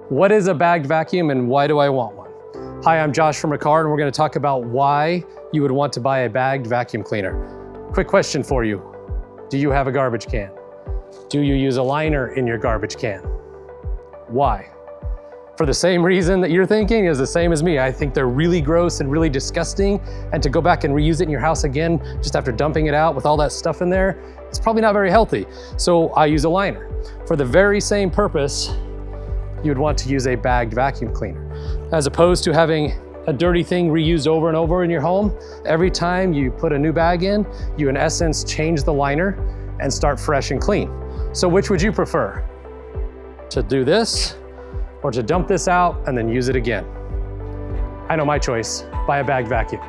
What is a bagged vacuum and why do I want one? Hi, I'm Josh from Ricard and we're going to talk about why you would want to buy a bagged vacuum cleaner. Quick question for you. Do you have a garbage can? Do you use a liner in your garbage can? Why? For the same reason that you're thinking is the same as me. I think they're really gross and really disgusting, and to go back and reuse it in your house again just after dumping it out with all that stuff in there, it's probably not very healthy. So I use a liner. For the very same purpose, you would want to use a bagged vacuum cleaner. As opposed to having a dirty thing reused over and over in your home, every time you put a new bag in, you in essence change the liner and start fresh and clean. So which would you prefer? To do this or to dump this out and then use it again? I know my choice, buy a bagged vacuum.